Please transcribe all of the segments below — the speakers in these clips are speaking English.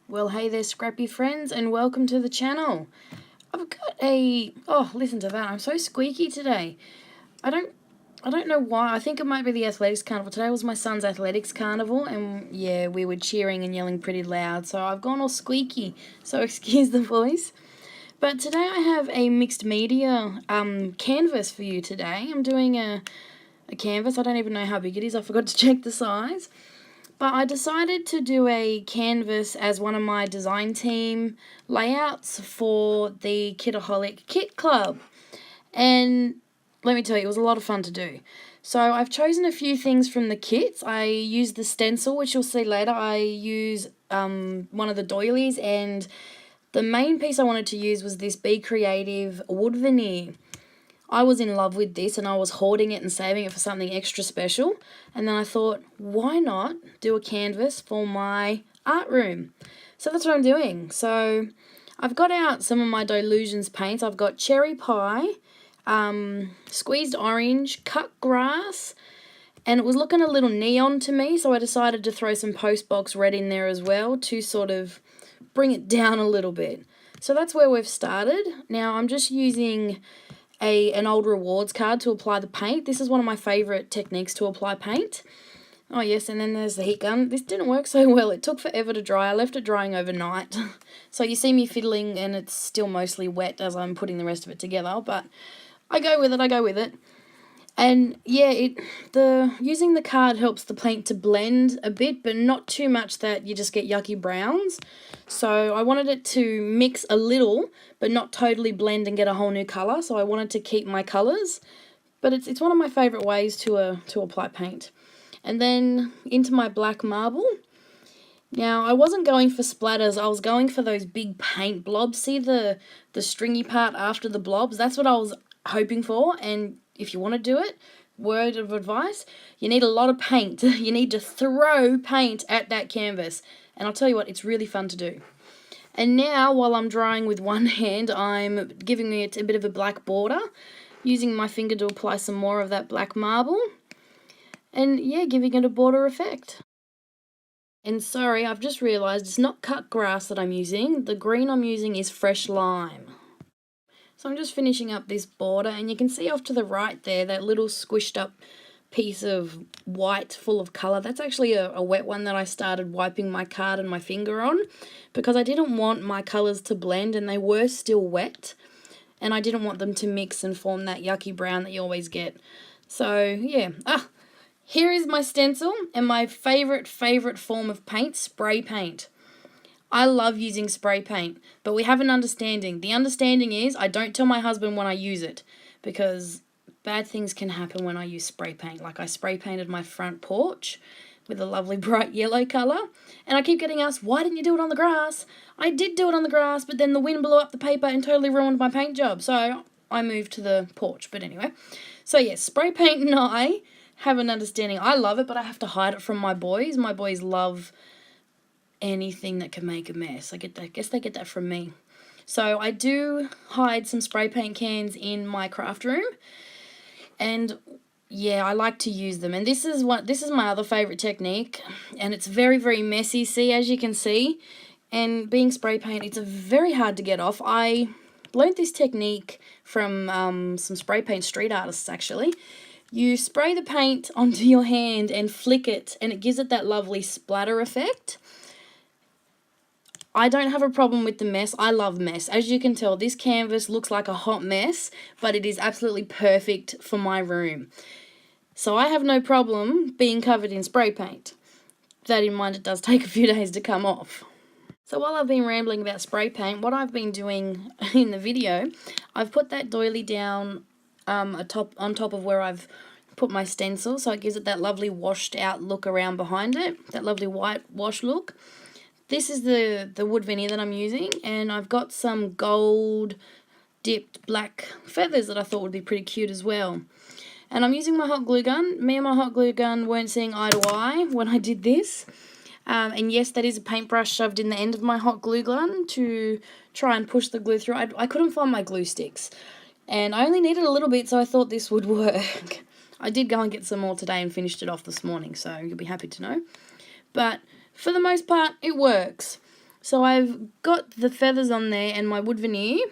Well, hey there, scrappy friends, and welcome to the channel. I've got listen to that. I'm so squeaky today. I don't know why. I think it might be the athletics carnival. Today was my son's athletics carnival, and yeah, we were cheering and yelling pretty loud, so I've gone all squeaky. So excuse the voice. But today I have a mixed media canvas for you today. I'm doing a canvas. I don't even know how big it is. I forgot to check the size. But I decided to do a canvas as one of my design team layouts for the Kitaholic Kit Club. And let me tell you, it was a lot of fun to do. So I've chosen a few things from the kits. I used the stencil, which you'll see later. I use one of the doilies, and the main piece I wanted to use was this Be Creative wood veneer. I was in love with this and I was hoarding it and saving it for something extra special. And then I thought, why not do a canvas for my art room? So that's what I'm doing. So I've got out some of my Delusions paints. I've got cherry pie, squeezed orange, cut grass, and it was looking a little neon to me, so I decided to throw some postbox red in there as well to sort of bring it down a little bit. So that's where we've started. Now I'm just using an old rewards card to apply the paint. This is one of my favourite techniques to apply paint. Oh yes, and then there's the heat gun. This didn't work so well. It took forever to dry. I left it drying overnight. So you see me fiddling and it's still mostly wet as I'm putting the rest of it together, but I go with it. And yeah, using the card helps the paint to blend a bit, but not too much that you just get yucky browns. So I wanted it to mix a little, but not totally blend and get a whole new colour. So I wanted to keep my colours, but it's one of my favourite ways to apply paint. And then into my black marble. Now, I wasn't going for splatters, I was going for those big paint blobs. See the stringy part after the blobs? That's what I was hoping for, and if you want to do it, word of advice, you need a lot of paint. You need to throw paint at that canvas, and I'll tell you what, it's really fun to do. And now, while I'm drying with one hand, I'm giving it a bit of a black border, using my finger to apply some more of that black marble, and yeah, giving it a border effect. And sorry, I've just realised it's not cut grass that I'm using. The green I'm using is fresh lime. So I'm just finishing up this border, and you can see off to the right there, that little squished up piece of white full of colour. That's actually a wet one that I started wiping my card and my finger on because I didn't want my colours to blend, and they were still wet. And I didn't want them to mix and form that yucky brown that you always get. So yeah, here is my stencil and my favourite form of paint, spray paint. I love using spray paint, but we have an understanding. The understanding is I don't tell my husband when I use it because bad things can happen when I use spray paint. Like I spray painted my front porch with a lovely bright yellow colour, and I keep getting asked, why didn't you do it on the grass? I did do it on the grass, but then the wind blew up the paper and totally ruined my paint job, so I moved to the porch. But anyway, so yes, spray paint and I have an understanding. I love it, but I have to hide it from my boys. My boys love anything that can make a mess. I guess they get that from me. So I do hide some spray paint cans in my craft room, and yeah, I like to use them. And this is my other favorite technique, and it's very, very messy. See, as you can see, and being spray paint, it's very hard to get off. I learned this technique from some spray paint street artists actually. You spray the paint onto your hand and flick it, and it gives it that lovely splatter effect. I don't have a problem with the mess. I love mess. As you can tell, this canvas looks like a hot mess, but it is absolutely perfect for my room. So I have no problem being covered in spray paint. That in mind, it does take a few days to come off. So while I've been rambling about spray paint, what I've been doing in the video, I've put that doily down on top of where I've put my stencil, so it gives it that lovely washed out look around behind it, that lovely white wash look. This is the wood veneer that I'm using, and I've got some gold dipped black feathers that I thought would be pretty cute as well. And I'm using my hot glue gun. Me and my hot glue gun weren't seeing eye to eye when I did this. And yes, that is a paintbrush shoved in the end of my hot glue gun to try and push the glue through. I couldn't find my glue sticks, and I only needed a little bit, so I thought this would work. I did go and get some more today and finished it off this morning, so you'll be happy to know. But for the most part, it works. So I've got the feathers on there and my wood veneer,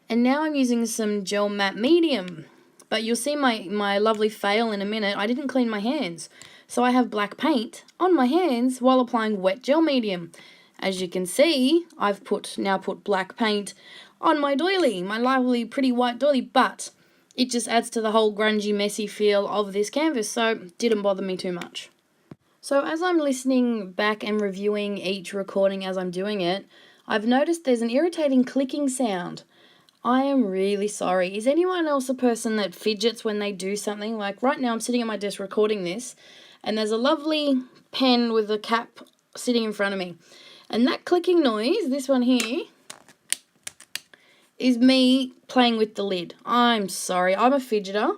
and now I'm using some gel matte medium. But you'll see my lovely fail in a minute. I didn't clean my hands, so I have black paint on my hands while applying wet gel medium. As you can see, I've now put black paint on my doily, my lovely pretty white doily, but it just adds to the whole grungy, messy feel of this canvas, so it didn't bother me too much. So as I'm listening back and reviewing each recording as I'm doing it, I've noticed there's an irritating clicking sound. I am really sorry. Is anyone else a person that fidgets when they do something? Like right now I'm sitting at my desk recording this, and there's a lovely pen with a cap sitting in front of me. And that clicking noise, this one here, is me playing with the lid. I'm sorry, I'm a fidgeter.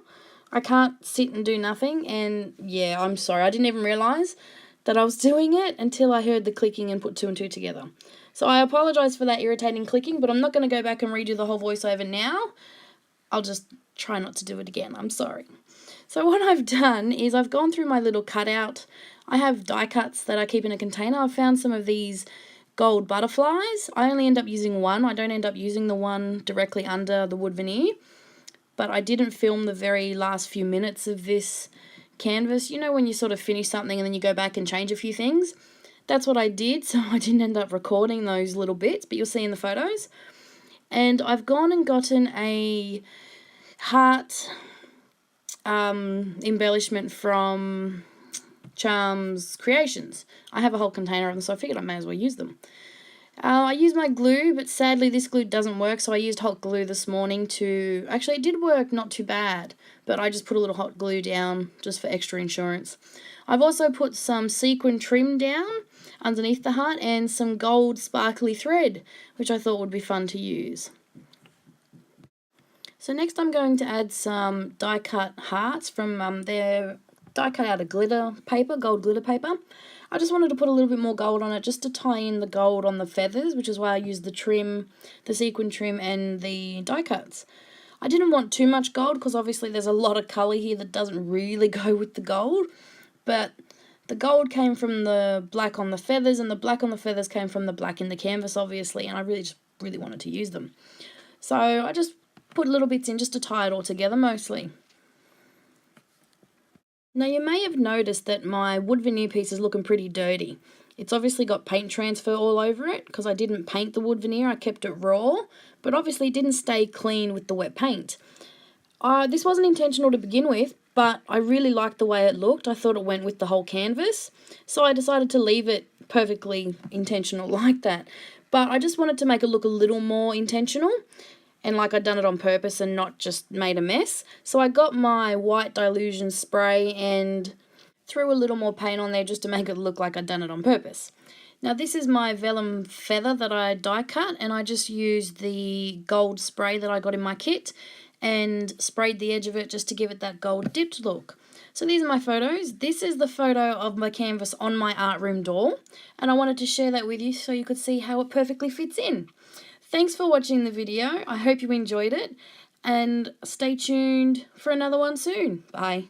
I can't sit and do nothing, and yeah, I'm sorry. I didn't even realise that I was doing it until I heard the clicking and put two and two together. So I apologise for that irritating clicking, but I'm not going to go back and redo the whole voiceover now. I'll just try not to do it again. I'm sorry. So what I've done is I've gone through my little cutout. I have die cuts that I keep in a container. I've found some of these gold butterflies. I only end up using one. I don't end up using the one directly under the wood veneer. But I didn't film the very last few minutes of this canvas. You know when you sort of finish something and then you go back and change a few things? That's what I did, so I didn't end up recording those little bits, but you'll see in the photos. And I've gone and gotten a heart embellishment from Charms Creations. I have a whole container of them, so I figured I may as well use them. I used my glue, but sadly this glue doesn't work, so I used hot glue this morning to... Actually, it did work not too bad, but I just put a little hot glue down just for extra insurance. I've also put some sequin trim down underneath the heart and some gold sparkly thread, which I thought would be fun to use. So next I'm going to add some die cut hearts from their die cut out of glitter paper, gold glitter paper. I just wanted to put a little bit more gold on it just to tie in the gold on the feathers, which is why I used the trim, the sequin trim and the die cuts. I didn't want too much gold because obviously there's a lot of colour here that doesn't really go with the gold, but the gold came from the black on the feathers and the black on the feathers came from the black in the canvas obviously, and I really wanted to use them. So I just put little bits in just to tie it all together mostly. Now you may have noticed that my wood veneer piece is looking pretty dirty. It's obviously got paint transfer all over it because I didn't paint the wood veneer, I kept it raw, but obviously it didn't stay clean with the wet paint. This wasn't intentional to begin with, but I really liked the way it looked. I thought it went with the whole canvas, so I decided to leave it perfectly intentional like that. But I just wanted to make it look a little more intentional, and like I'd done it on purpose and not just made a mess. So I got my white dilution spray and threw a little more paint on there just to make it look like I'd done it on purpose. Now this is my vellum feather that I die cut, and I just used the gold spray that I got in my kit and sprayed the edge of it just to give it that gold dipped look. So these are my photos. This is the photo of my canvas on my art room door, and I wanted to share that with you so you could see how it perfectly fits in. Thanks for watching the video. I hope you enjoyed it, and stay tuned for another one soon. Bye.